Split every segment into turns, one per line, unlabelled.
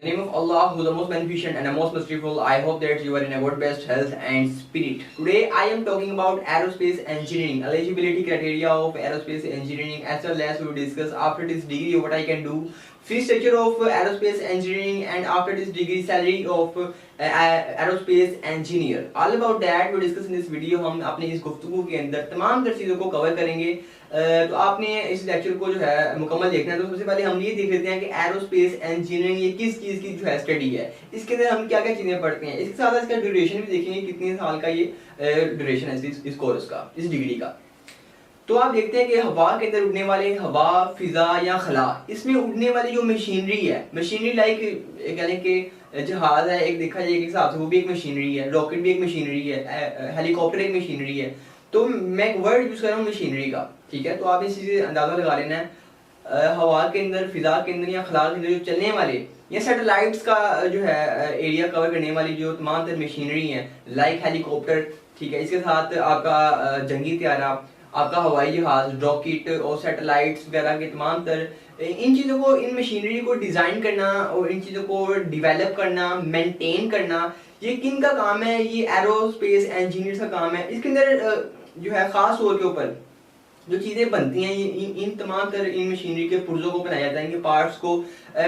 In the name of Allah, who is the most beneficent and the most merciful, I hope that you are in a good best health and spirit. Today I am talking about aerospace engineering, eligibility criteria of aerospace engineering, as well as we will discuss after this degree what I can do, fee structure of aerospace engineering, and after this degree salary of aerospace engineer. All about that we discuss in this video. हम अपने इस गुफ्तगू के अंदर तमाम तर चीज़ों को कवर करेंगे। तो आपने इस लेक्चर को जो है मुकम्मल देखना है। तो सबसे पहले हम ये देख लेते हैं कि एरोस्पेस इंजीनियरिंग ये किस चीज़ की जो है स्टडी है, इसके अंदर हम क्या क्या चीज़ें पढ़ते हैं, इसके साथ इसका ड्यूरेशन भी देखेंगे कितने साल का ये ड्यूरेशन है इस कोर्स का, इस डिग्री का। तो आप देखते हैं कि हवा के अंदर उड़ने वाले हवा, फिजा या खला, इसमें उड़ने वाली जो मशीनरी है, मशीनरी लाइक यानी कि जहाज है एक, देखा जाए एक हिसाब से वो भी एक मशीनरी है, रॉकेट भी एक मशीनरी है, हेलीकॉप्टर एक मशीनरी है। तो मैं एक वर्ड यूज कर रहा हूँ मशीनरी का, ठीक है। तो आप इस चीज़ से अंदाजा लगा लेना है हवा के अंदर, फिजा के अंदर या खला के अंदर जो चलने वाले या सैटेलाइट्स का जो है एरिया कवर करने वाली जो तमाम तर मशीनरी है, लाइक हेलीकॉप्टर, ठीक है। इसके साथ आपका जंगी त्यारा, आपका हवाई जहाज, रॉकेट और सैटेलाइट्स वगैरह के तमाम तर इन चीज़ों को, इन मशीनरी को डिज़ाइन करना और इन चीज़ों को डेवलप करना, मेंटेन करना, ये किन का काम है? ये एरोस्पेस इंजीनियर्स का काम है। इसके अंदर जो है ख़ास तौर के ऊपर जो चीज़ें बनती हैं, इन तमाम तर इन मशीनरी के पुर्जों को बनाया जाता है, इनके पार्ट्स को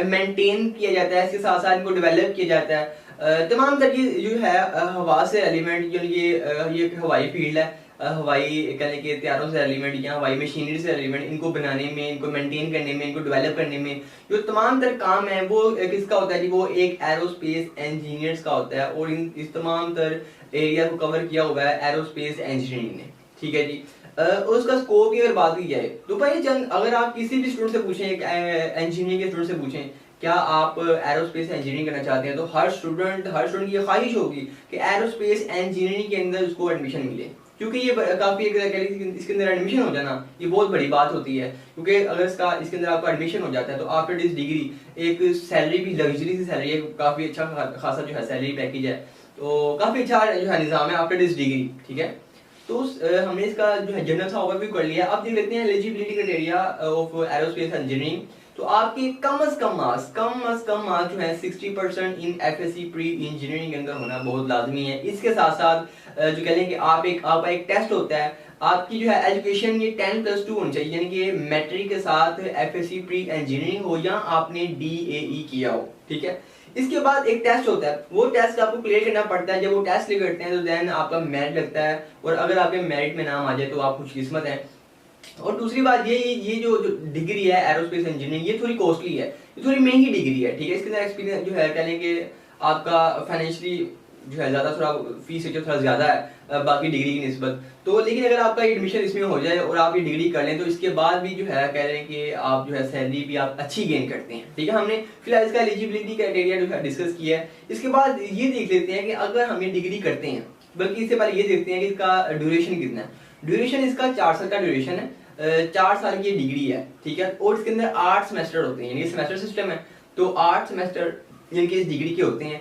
मेंटेन किया जाता है, इसके साथ साथ इनको डेवलप किया जाता है। तमाम तर ये जो है हवा से एलिमेंट, जो ये हवाई फील्ड है, हवाई कहने के त्यारों से एलिमेंट या हवाई मशीनरी से एलिमेंट, इनको बनाने में, इनको मेंटेन करने में, इनको डेवलप करने में जो तमाम तर काम है वो किसका होता है जी? वो एक एरोस्पेस इंजीनियर्स का होता है। और इस तमाम तर एरिया को कवर किया हुआ है एरोस्पेस इंजीनियरिंग ने, ठीक है जी। उसका स्कोप की अगर बात की जाए तो भाई चंद, अगर आप किसी भी स्टूडेंट से पूछें, इंजीनियरिंग के स्टूडेंट से पूछें क्या आप एरोस्पेस इंजीनियरिंग करना चाहते हैं, तो हर स्टूडेंट की ये ख्वाहिश होगी कि एरोस्पेस इंजीनियरिंग के अंदर उसको एडमिशन मिले, क्योंकि ये काफ़ी इसके अंदर एडमिशन हो जाना ये बहुत बड़ी बात होती है। क्योंकि अगर इसके अंदर आपका एडमिशन हो जाता है तो आफ्टर दिस डिग्री एक सैलरी भी, लग्जरी सी सैलरी है, काफ़ी अच्छा खासा जो है सैलरी पैकेज है, तो काफ़ी अच्छा जो है निज़ाम है आफ्टर दिस डिग्री, ठीक है। तो हमने इसका जो है जनरल सा ओवरव्यू कर लिया। अब देख लेते हैं eligibility criteria of aerospace engineering. तो आपके कम अज कम मार्क्स जो है 60% इन एफएससी प्री इंजीनियरिंग के अंदर होना बहुत लाजमी है। इसके साथ साथ जो कह लें कि आपका एक टेस्ट होता है, आपकी जो है एजुकेशन ये 10+2 होनी चाहिए, यानी कि मैट्रिक के साथ एफएससी प्री इंजीनियरिंग हो या आपने डीएई किया हो, ठीक है। इसके बाद एक टेस्ट होता है, वो टेस्ट आपको क्लियर करना पड़ता है। जब वो टेस्ट क्लियर करते हैं तो देन आपका मेरिट लगता है, और अगर आपके मेरिट में नाम आ जाए तो आप खुशकिस्मत हैं। और दूसरी बात ये जो डिग्री है एरोस्पेस इंजीनियरिंग, ये थोड़ी कॉस्टली है, ये थोड़ी महंगी डिग्री है, ठीक है। इसके अंदर एक्सपीरियंस जो है कह लें कि आपका फाइनेंशियली जो है ज़्यादा थोड़ा फीस जो थोड़ा ज़्यादा है बाकी डिग्री की निस्बत। तो लेकिन अगर आपका एडमिशन इसमें हो जाए और आप ये डिग्री कर लें तो इसके बाद भी जो है कह रहे हैं कि आप जो है सैलरी भी आप अच्छी गेन करते हैं, ठीक है। हमने फिलहाल इसका एलिजिबिलिटी क्राइटेरिया जो है डिस्कस किया है। इसके बाद ये देख लेते हैं कि अगर हम ये डिग्री करते हैं, बल्कि इससे पहले ये देखते हैं कि इसका ड्यूरेशन कितना है। ड्यूरेशन इसका 4 साल का ड्यूरेशन है, 4 साल की डिग्री है, ठीक है। और इसके अंदर 8 सेमेस्टर होते हैं, यानी सेमेस्टर सिस्टम है, तो 8 सेमेस्टर यानी कि इस डिग्री के होते हैं,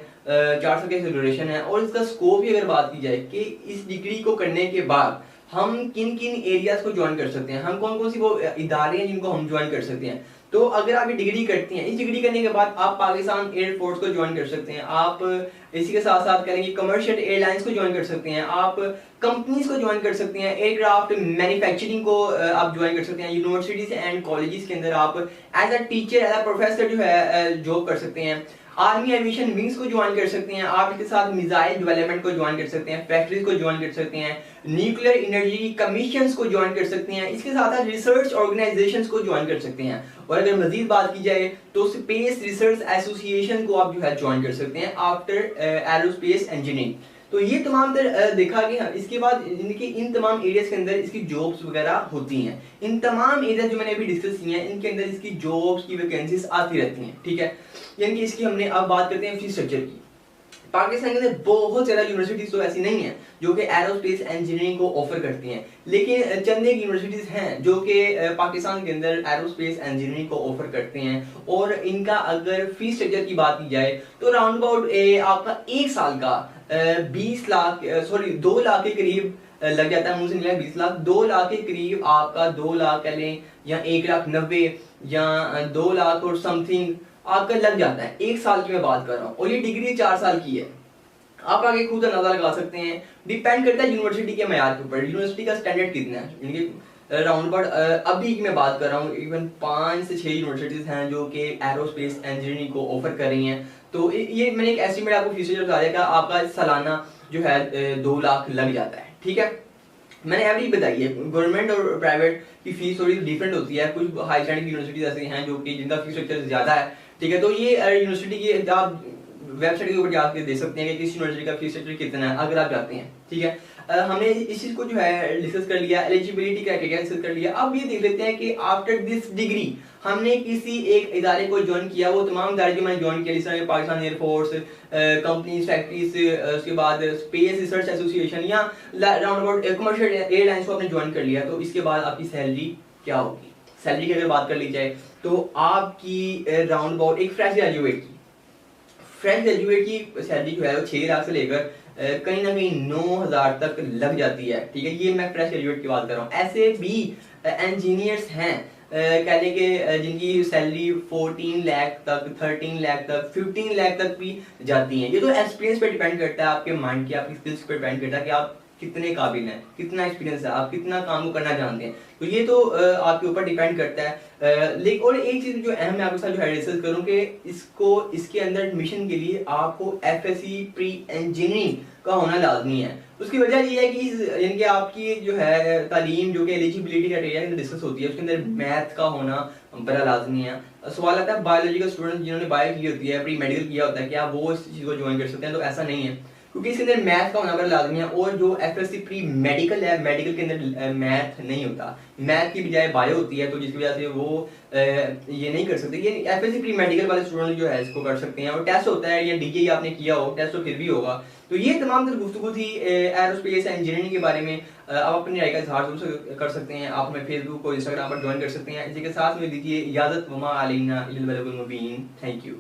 4 साल का ड्यूरेशन है। और इसका स्कोप की अगर बात की जाए कि इस डिग्री को करने के बाद हम किन किन एरियाज को ज्वाइन कर सकते हैं, हम कौन कौन सी वो इदारे हैं जिनको हम ज्वाइन कर सकते हैं। तो अगर आप ये डिग्री करते हैं, इस डिग्री करने के बाद आप पाकिस्तान एयरफोर्स को ज्वाइन कर सकते हैं, आप इसी के साथ साथ करेंगे कमर्शियल एयरलाइंस को ज्वाइन कर सकते हैं, आप कंपनीज को ज्वाइन कर सकते हैं, एयरक्राफ्ट मैन्युफैक्चरिंग को आप ज्वाइन कर सकते हैं, यूनिवर्सिटीज एंड कॉलेजेस के अंदर आप as a teacher, as a professor जो है जॉब कर सकते हैं, आर्मी एविएशन विंग्स को ज्वाइन कर सकते हैं, आप इसके साथ मिसाइल डेवलपमेंट को ज्वाइन कर सकते हैं, फैक्ट्रीज को ज्वाइन कर सकते हैं, न्यूक्लियर एनर्जी कमीशंस को ज्वाइन कर सकते हैं, इसके साथ साथ रिसर्च ऑर्गेनाइजेशंस को ज्वाइन कर सकते हैं। और अगर मजीद बात की जाए तो स्पेस रिसर्च एसोसिएशन को आप जो है ज्वाइन कर सकते हैं आफ्टर एरोस्पेस इंजीनियरिंग। तो ये तमाम देखा कि इसके बाद इनके इन तमाम एरियाज के अंदर इसकी जॉब्स वगैरह होती हैं। इन तमाम एरियाज जो मैंने अभी डिस्कस किए हैं इनके अंदर इसकी जॉब्स की वैकेंसीज आती रहती हैं, ठीक है। यानी कि इसकी हमने अब बात करते हैं फीस स्ट्रक्चर की। पाकिस्तान के अंदर बहुत ज़्यादा यूनिवर्सिटीज तो ऐसी नहीं है जो कि एरोस्पेस इंजीनियरिंग को ऑफर करती हैं, लेकिन चंद एक यूनिवर्सिटीज हैं जो कि पाकिस्तान के अंदर एरोस्पेस इंजीनियरिंग को ऑफर करते हैं। और इनका अगर फीस स्ट्रक्चर की बात की जाए तो राउंड अबाउट आपका 1 साल का 2 लाख के करीब लग जाता है, मुझे नहीं लगा 20 लाख, 2 लाख के करीब आपका 2 लाख कह लें या 1,90,000 या 2 लाख और समथिंग आपका लग जाता है। 1 साल की मैं बात कर रहा हूँ, और ये डिग्री 4 साल की है। आप आगे खुद अंदाजा लगा सकते हैं। डिपेंड करता है यूनिवर्सिटी के मैयार के ऊपर, यूनिवर्सिटी का स्टैंडर्ड कितना है। इनके राउंड अबाउट अभी की मैं बात कर रहा हूँ, इवन 5 से 6 यूनिवर्सिटीज हैं जो कि एरोस्पेस इंजीनियरिंग को ऑफर कर रही हैं। तो ये मैंने एक एस्टिमेट आपको फीस बता दिया कि आपका सालाना जो है 2 लाख लग जाता है। ठीक है, मैंने एवरेज बताई है। गवर्नमेंट और प्राइवेट की फीस थोड़ी डिफरेंट होती है। कुछ हाई स्टैंडर्ड यूनिवर्सिटीज ऐसी हैं जो कि जिनका फीस स्ट्रक्चर ज्यादा है। ठीक है, तो ये यूनिवर्सिटी की आप वेबसाइट के ऊपर जाके देख सकते हैं कि किस यूनिवर्सिटी का फीस स्ट्रक्चर कितना है, अगर आप जाते हैं। ठीक है, हमने इस चीज को जो है डिस्कस कर लिया, एलिजिबिलिटी क्राइटेरिया डिस्कस कर लिया। अब ये देख लेते हैं कि आफ्टर दिस डिग्री हमने किसी एक इदारे को ज्वाइन किया, वो तमाम इदारे जो मैंने ज्वाइन किया, जिस तरह पाकिस्तान एयरफोर्स, कंपनीज, फैक्ट्रीज, उसके बाद स्पेस रिसर्च एसोसिएशन या राउंड अबाउट कमर्शियल एयरलाइंस को आपने ज्वाइन कर लिया, तो इसके बाद आपकी सैलरी क्या होगी। सैलरी की अगर बात कर ली जाए तो आपकी राउंड अबाउट एक फ्रेश ग्रेजुएट की सैलरी जो है वो 6 लाख से लेकर कहीं ना कहीं 9,000 तक लग जाती है। ठीक है, ये मैं फ्रेश ग्रेजुएट की बात कर रहा हूँ। ऐसे भी इंजीनियर्स हैं कहने के जिनकी सैलरी 14 लाख तक, 13 लाख तक, 15 लाख तक भी जाती है। ये तो एक्सपीरियंस पे डिपेंड करता है, आपके माइंड की, आपकी स्किल्स पे डिपेंड करता है कि आप कितने काबिल हैं, कितना एक्सपीरियंस है, आप कितना काम को करना जानते हैं। तो ये तो आपके ऊपर डिपेंड करता है। लेकिन और एक चीज जो अहम मैं आपके साथ जो है डिस्कस करूं कि इसके अंदर एडमिशन के लिए आपको एफएससी प्री इंजीनियरिंग का होना लाजमी है। उसकी वजह ये है कि यानी कि आपकी जो है तालीम जो कि एलिजिबिलिटी क्राइटेरिया के अंदर डिस्कस होती है, उसके अंदर मैथ का होना बड़ा लाजमी है। सवाल आता है बायोलॉजिकल स्टूडेंट जिन्होंने बायो की होती है, प्री मेडिकल किया होता है, क्या वो इस चीज को ज्वाइन कर सकते हैं? तो ऐसा नहीं है, क्योंकि इसके अंदर मैथ का होना बड़ा लाजमी है। और जो एफएससी प्री मेडिकल है, मेडिकल के अंदर मैथ नहीं होता, मैथ की बजाय बायो होती है, तो जिसकी वजह से वो ये नहीं कर सकते। ये एफएससी प्री मेडिकल वाले स्टूडेंट जो है इसको कर सकते हैं। और टेस्ट होता है, या डीजे आपने किया हो, टेस्ट तो फिर भी होगा। तो ये तमाम गुफ्तगू थी एरोस्पेस इंजीनियरिंग के बारे में। आप अपनी राय का इजहार जरूर कर सकते हैं। आप हमें फेसबुक और इंस्टाग्राम पर ज्वाइन कर सकते हैं। इसी के साथ में दीजिए इजाजत। वमा अलैना इल्लल बलागुल मुबीन। Thank you.